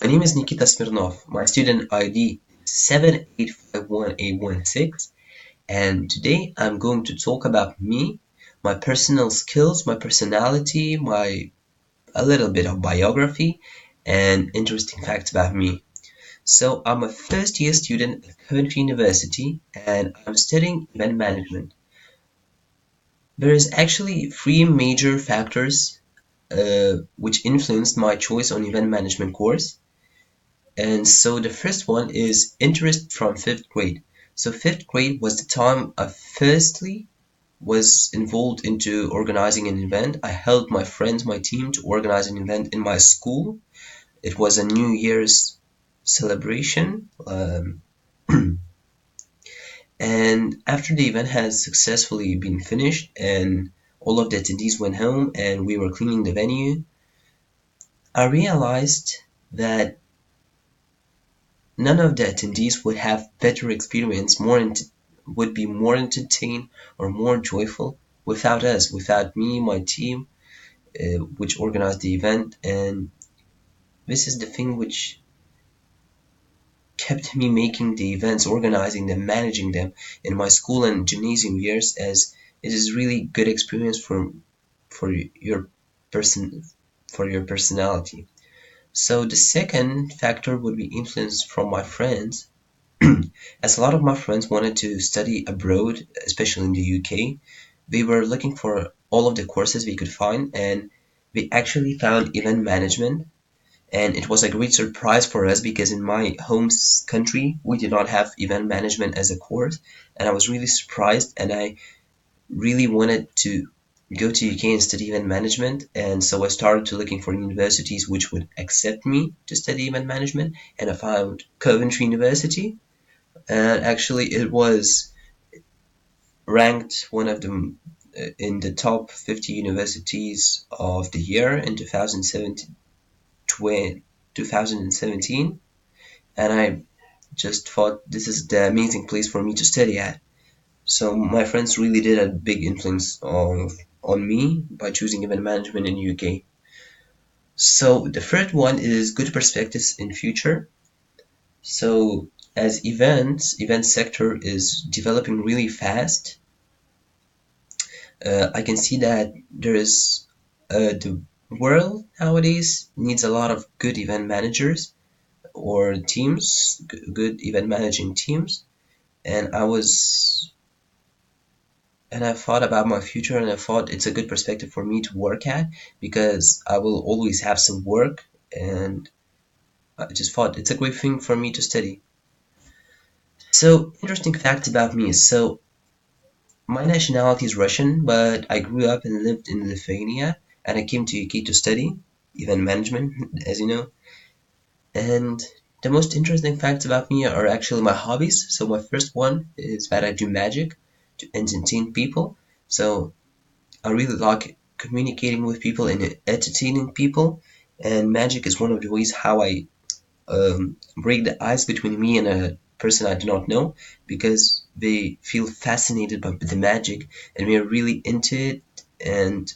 My name is Nikita Smirnov. My student ID is 7851816, and today I'm going to talk about me, my personal skills, my personality, my a little bit of biography, and interesting facts about me. So I'm a first year student at Coventry University, and I'm studying event management. There is actually three major factors which influenced my choice on event management course. And so the first one is interest from fifth grade. So fifth grade was the time I firstly was involved into organizing an event. I helped my friends, my team to organize an event in my school. It was a New Year's celebration. And after the event has successfully been finished and all of the attendees went home and we were cleaning the venue, I realized that none of the attendees would have better experience, would be more entertained or more joyful without us, without me, my team, which organized the event. And this is the thing which kept me making the events, organizing them, managing them in my school and gymnasium years, as it is really good experience for your person for your personality. So the second factor would be influence from my friends. As a lot of my friends wanted to study abroad, especially in the UK, we were looking for all of the courses we could find, and we actually found event management. And it was a great surprise for us because in my home country, we did not have event management as a course. And I was really surprised, and I really wanted to go to UK and study event management. And so I started to looking for universities which would accept me to study event management, and I found Coventry University, and actually it was ranked one of them in the top 50 universities of the year in 2017, and I just thought this is the amazing place for me to study at. So my friends really did a big influence on me by choosing event management in UK. So the third one is good perspectives in future. So as event sector is developing really fast, I can see that there is the world nowadays needs a lot of good event managers or teams, good event managing teams. And I thought about my future, and I thought it's a good perspective for me to work at because I will always have some work, and I just thought it's a great thing for me to study. So interesting fact about me is my nationality is Russian, but I grew up and lived in Lithuania, and I came to UK to study event management, as you know. And the most interesting facts about me are actually my hobbies. So my first one is that I do magic to entertain people. So I really like communicating with people and entertaining people. And magic is one of the ways how I break the ice between me and a person I do not know, because they feel fascinated by the magic and we are really into it, and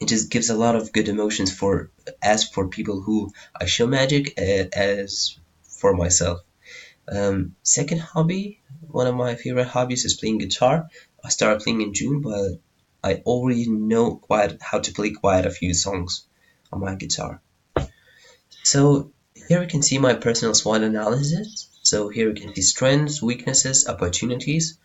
it just gives a lot of good emotions for as for people who I show magic as for myself. Second hobby, one of my favorite hobbies is playing guitar. I started playing in June, but I already know quite how to play quite a few songs on my guitar. So here we can see my personal SWOT analysis. So here we can see strengths, weaknesses, opportunities.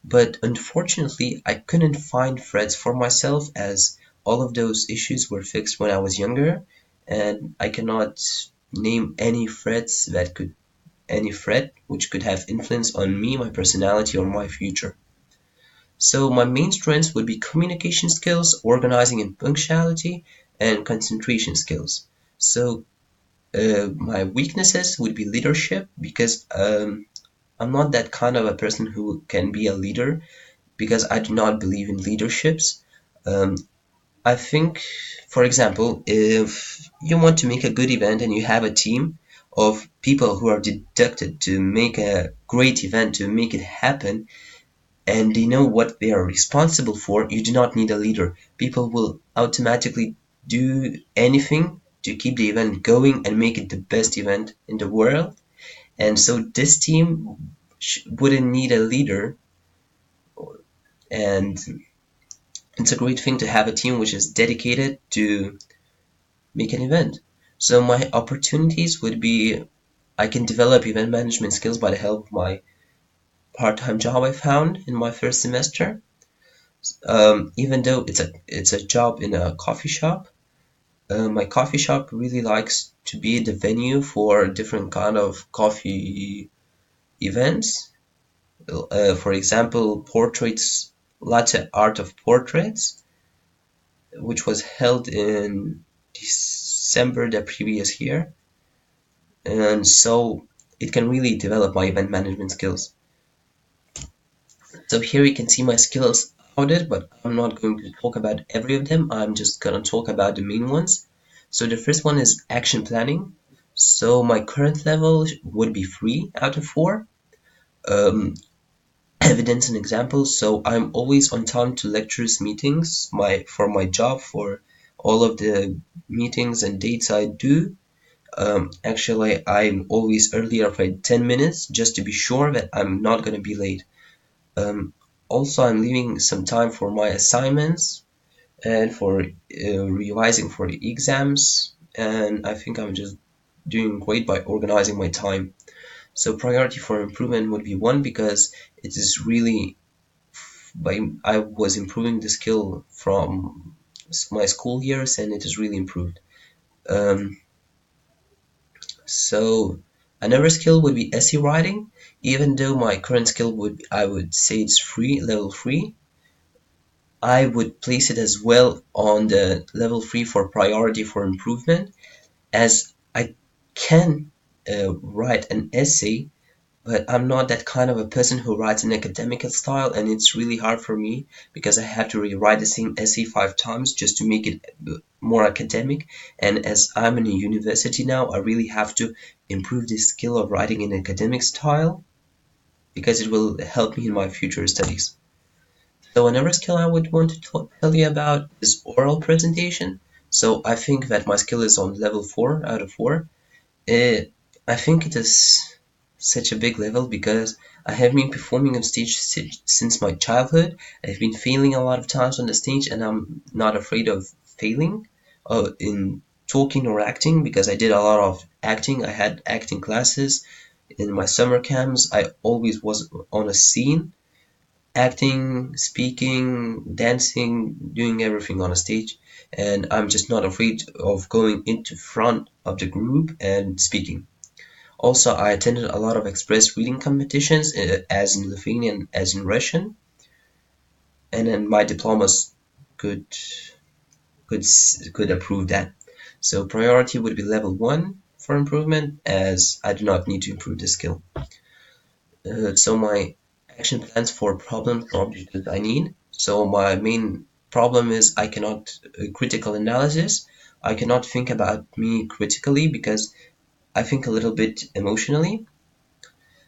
But unfortunately, I couldn't find threats for myself as all of those issues were fixed when I was younger, and I cannot name any threat which could have influence on me, my personality, or my future. So my main strengths would be communication skills, organizing and punctuality, and concentration skills. So my weaknesses would be leadership because I'm not that kind of a person who can be a leader because I do not believe in leaderships. Um, I think, for example, if you want to make a good event and you have a team of people who are deducted to make a great event, to make it happen, and they know what they are responsible for, you do not need a leader. People will automatically do anything to keep the event going and make it the best event in the world. And so this team wouldn't need a leader, and it's a great thing to have a team which is dedicated to make an event. So my opportunities would be I can develop event management skills by the help of my part-time job I found in my first semester. Even though it's a job in a coffee shop, my coffee shop really likes to be the venue for different kind of coffee events. For example, portraits, latte art of portraits, which was held in December the previous year, and so it can really develop my event management skills. So here you can see my skills outed, but I'm not going to talk about every of them. I'm just gonna talk about the main ones. So the first one is action planning. So my current level would be 3 out of 4. Um, Evidence and examples. So I'm always on time to lectures, meetings, for my job, for all of the meetings and dates I do. Actually, I'm always earlier by 10 minutes just to be sure that I'm not going to be late. Um, Also, I'm leaving some time for my assignments and for revising for the exams, and I think I'm just doing great by organizing my time. So priority for improvement would be 1 because it is really by I was improving the skill from my school years and it is really improved. Um, so another skill would be essay writing. Even though my current skill I would say it's level 3, I would place it as well on the level 3 for priority for improvement, as I can write an essay, but I'm not that kind of a person who writes an academic style, and it's really hard for me because I have to rewrite the same essay 5 times just to make it more academic. And as I'm in a university now, I really have to improve the skill of writing in academic style because it will help me in my future studies. So another skill I would want to tell you about is oral presentation. So I think that my skill is on level 4 out of 4. I think it is such a big level because I have been performing on stage since my childhood. I've been failing a lot of times on the stage, and I'm not afraid of failing in talking or acting because I did a lot of acting. I had acting classes in my summer camps. I always was on a scene, acting, speaking, dancing, doing everything on a stage, and I'm just not afraid of going into front of the group and speaking. Also, I attended a lot of express reading competitions, as in Lithuanian as in Russian, and then my diplomas could could could approve that. So priority would be level 1 for improvement, as I do not need to improve the skill. So my action plans for problems or objectives I need. So my main problem is I cannot critical analysis. I cannot think about me critically because I think a little bit emotionally.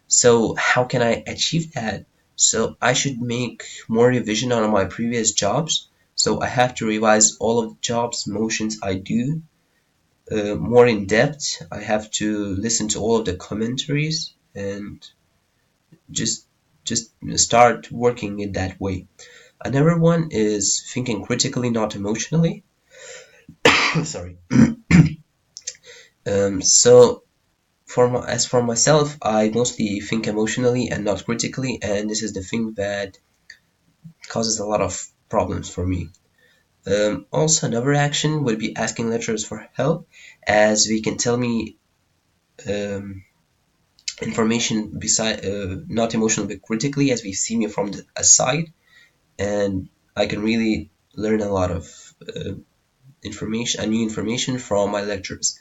So how can I achieve that? So I should make more revision on my previous jobs. So I have to revise all of the jobs motions I do more in depth. I have to listen to all of the commentaries and just just start working in that way. Another one is thinking critically, not emotionally. Sorry. So as for myself, I mostly think emotionally and not critically, and this is the thing that causes a lot of problems for me. Also, another action would be asking lecturers for help, as they can tell me um, information beside not emotionally but critically, as they see me from the aside, and I can really learn a lot of new information from my lectures.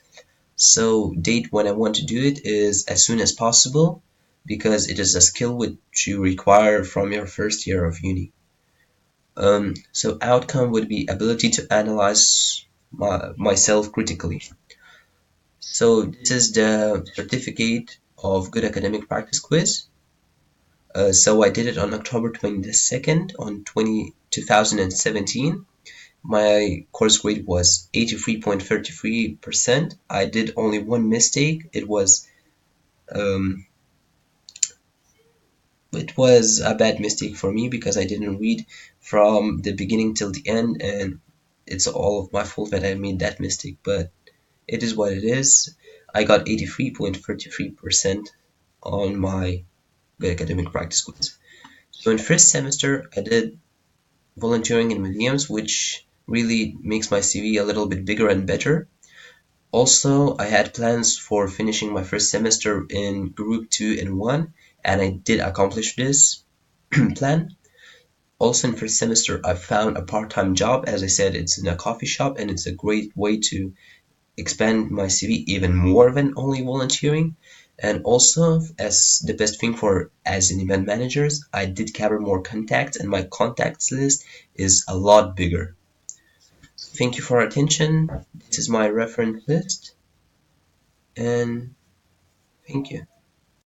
So date when I want to do it is as soon as possible because it is a skill which you require from your first year of uni. So outcome would be ability to analyze myself critically. So this is the certificate of good academic practice quiz. So I did it on October 22nd on 2017, My course grade was 83.33%. I did only one mistake. Um, it was a bad mistake for me because I didn't read from the beginning till the end, and it's all of my fault that I made that mistake. But it is what it is. I got 83.33% on my good academic practice quiz. So in first semester, I did volunteering in museums, which really makes my CV a little bit bigger and better. Also, I had plans for finishing my first semester in group 2 and 1, and I did accomplish this plan. Also, in first semester, I found a part-time job. As I said, it's in a coffee shop, and it's a great way to expand my CV even more than only volunteering. And also, as the best thing for as an event managers, I did gather more contacts, and my contacts list is a lot bigger. Thank you for your attention. This is my reference list, and thank you.